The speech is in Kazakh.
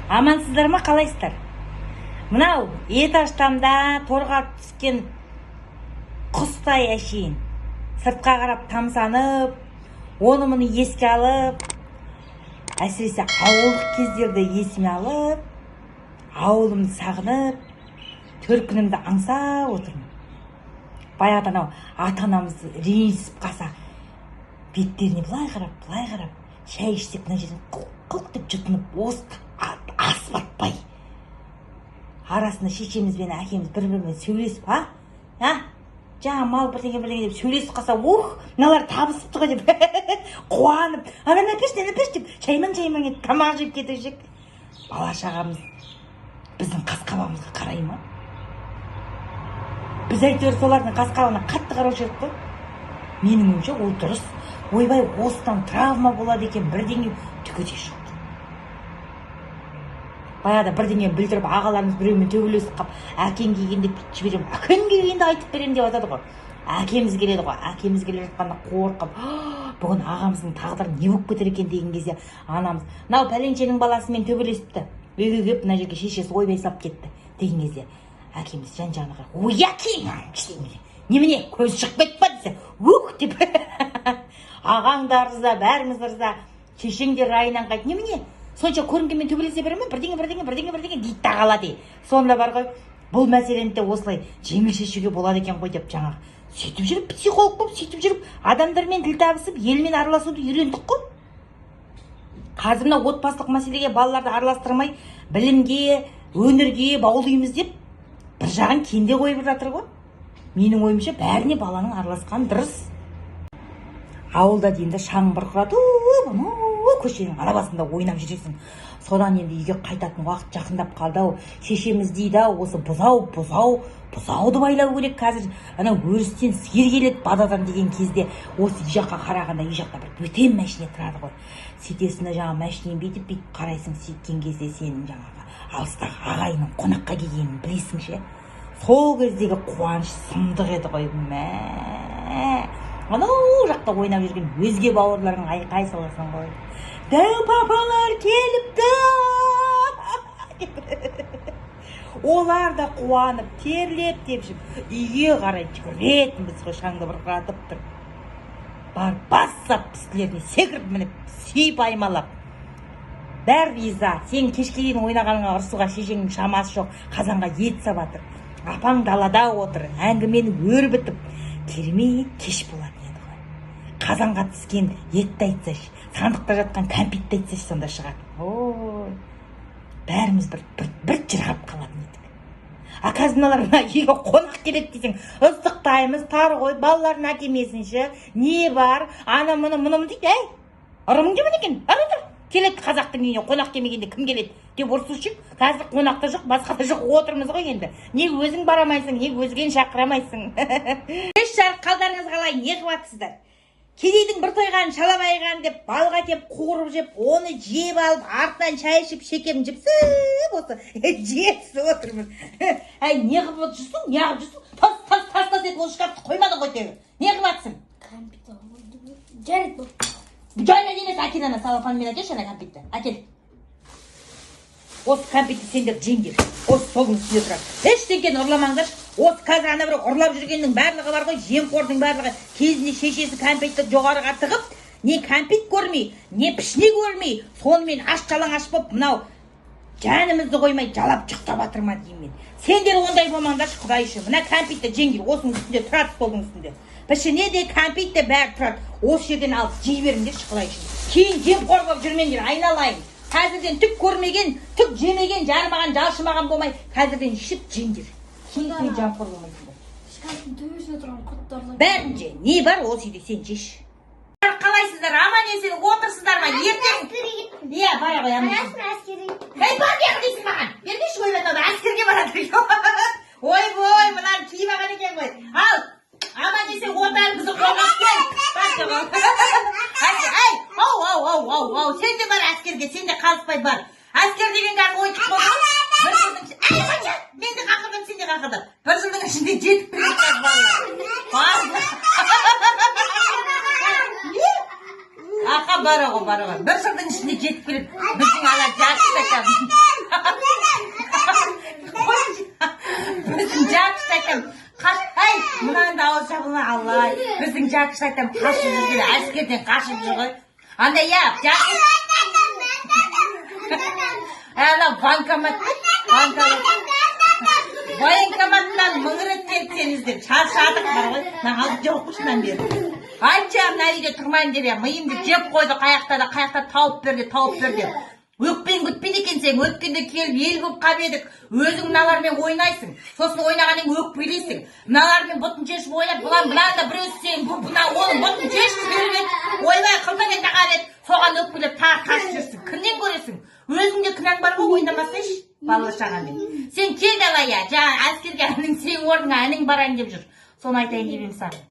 Амансыздар ма, қалайсыздар? Мынау этажтамда торға түскен құстай әшейін сыртқа қарап тамсанып, оны мұны еске алып, әсіресе ауылдық кездерді есіме алып, ауылымды сағынып, төркінімді аңсап отырмын. Баяғыда анау ата-анамыз ренжісіп қалса, беттеріне былай қарап, шай ішсек мына жерден қылқ деп жұтынып, асып арасында шешемізбен әкеміз бір-бірімен сөйлесіп, жаңа мал бірдеңе деп сөйлесіп қалса, мыналар табысыпты ғой деп қуанып, ана пеш деп шайман етіп тамақ жеп кетуші. Бала шағамыз біздің қас-қабағымызға қарай ма? Біз әйтеуір солардың қас-қабағына қатты қараушы едік қой. Менің ойымша ол дұрыс. Ойбай, осыдан травма болады екен, бірдеңе түгі де жоқ. Баяғыда бірдеңе білдіріп, ағаларымыз біреумен төбелесіп қап, әкең келгенде жіберем, әкең келгенде айтып берем деп атады ғой. Әкеміз келеді ғой, әкеміз келе жатқанда қорқып, бүгін ағамыздың тағдыры не болып кетер екен деген кезде анамыз, мынау пәленшенің баласымен төбелесіпті, үйге келіп мына жерге шешесі ойбай салып кетті деген кезде әкеміз жан-жағына қарап, ой әкең, немене көз шығып кетіп па десе, деп ағаң да ырза, бәріміз ырза, шешең де райынан қайт, немене сонша көрінгенмен төбелесе бере ме? Бірдеңе дейді тағалады. Сонда бар ғой, бұл мәселені де осылай жеңіл шешуге болады екен ғой деп жаңағы. Сөйтіп жүріп, психолог болып, сөйтіп жүріп, адамдармен тіл табысып, елмен араласуды үйрендік қой. Қазір мына отбасылық мәселеге балаларды араластырмай, білімге, өнерге баулимыз деп, бір жағын кенде қойып жатыр ғой. Менің ойымша бәріне баланың араласқан дұрыс. Ауылда дейінде шаң бұрқыратып, көшенің арабасында ойнап жүресің. Содан енді үйге қайтатын уақыт жақындап қалды. Шешеміз дейді, осы бұзауды байлау керек қазір. Ана өрістен сиыр келеді бададан деген кезде осы үй жаққа қарағанда үй жақта бір бөтен мәшине тұрады ғой. Сөйтесің жаңа мәшинені бүйтіп қарайсың, сөйткен кезде сенің жаңағы алыстағы ағайының қонаққа келгенін білесің ше. Сол кездегі қуаныш сұмдық еді ғой. Анау жақта ойнап жүрген өзге бауырларың айқай саласың ғой. Дәу папалар келіпті! Олар да қуанып, терлеп тепшіп, үйге қарай жүгіретінбіз ғой шаңды бұрқыратып тұр. Бар бассап пістілеріне секіріп мініп, сүйіп аймалап. Бәр риза, сен кешке дейін ойнағаныңа ұрсуға шешеңнің шамасы жоқ, қазанға ет сабатыр. Апаң далада отыр, әңгімені өрбітіп, керемет кеш болады. Қазанға түскен етті айтсаш, сандықта жатқан кәмпитті айтсаш, сонда шығады. Бәріміз бір жырғап қалатын едік. Қазыналар үйге қонақ келеді десең, ыстықтаймыз, тар ғой, балаларын әкемесінші, не бар, ана мұны дейді, ұрымың жемін екен, келеді қазақтың үйіне қонақ келмегенде кім келеді деп ұрсушық. Қазір қонақта жоқ, басқада жоқ, отырмыз ғой енді. Не өзің барамайсың, не өзген шақырамайсың. Кеш жарық қалдарыңыз қалай, не қуатсыздар? Кедейдің бір тойғанын шалабайған деп балға кеп қуырып жеп, оны жеп алып, артынан шай ішіп, шекем жіпсіп осы жетісіп отырмыз. Не қылып жүрсің? Не қылып жүрсің? Тас етіп ол шкафты қоймадың ғой тегі. Не қылып атсың? Кәмпит алып жарайды бұл. Жарайды емес, әкел ана салафанмен әкелші ана кәмпитті. Әкел. Осы кәмпитті сендер жеңдер. Осы столдың үстінде тұрады. Ештеңкені ұрламаңдар. Осы қазір ана бір ұрлап жүргеннің барлығы бар ғой, жемқордың барлығы. Кезінде шешесі кәмпитті жоғарыға тығып, не кәмпит көрмей, не пішне көрмей, сонымен аш-жалаңаш болып, мынау жанымызды қоймай жалап жұқтап атырма деймін мен. Сендер ондай болмаңдаршы, құдай үшін. Мына кәмпитті жеңдер, осының үстінде тұрады, столдың үстінде. Пішіне де, кәмпит те бәрі тұрады. Осы жерден алып жей беріңдерші, құдай үшін. Кейін жемқор болып жүрмеңдер, айналайын. Қазірден түк көрмеген, түк жемеген, жармаған, жалшымаған болмай, қазірден ішіп жеңдер. Кейінгі жамқор болмайсыңдар. Шкафтың төбесіне тұрған құрттарды. Бәрін же, не бар осы үйде сен жеш. Қалайсыздар, аман есен отырсыздар ма? Ертең. Иә, бара ғой аман. Әскери. Бар бияқ дейсің маған. Бермеші қойып атады, әскерге барады. Ой, мынаны киіп алған екен ғой. Ал, аман есен отарымызды қорғап кел. Ау, сен де бар әскерге, сен де қалыспай бар. Әскер деген қазір ойдық болды. Мен де қақырдым, сен де қақырды. Бір жылдың ішінде жетіп келеді балалар. Ақа бар ғой. Бір жылдың ішінде жетіп келеді. Біздің ала жарты стакан. жәкіш айтам қашып жүрген әскерден қашып жүр ғой. Андай ана военкоматтан 1000 рет келсеңіздер шаршадық бар ғой. Мен алып жоқ ұшынан бері. Айтшы мына үйде тұрмайын деп, миымды жеп қойды қаяқта тауып бер деп. Өкпен күтпейді екенсің, өткенде келіп ел көп қап едік. Өзің мыналармен ойнайсың. Сосын ойнағаннан өкпелейсің. Мыналармен бұтын шешіп ойнап, бұлан да біреу сен, бұна оның бұтын шешіп жіберіп, ойбай қылмаған тағарет. Соған өкпелеп тасып жүрсің. Кімнен көресің? Өзіңде күнәң бар ғой, ойнамасайшы, бала шағамен. Сен кел давай я, жаңа әскерге әнің сен орныңа әнің барайын деп жүр. Соны айтайын деп ем саған.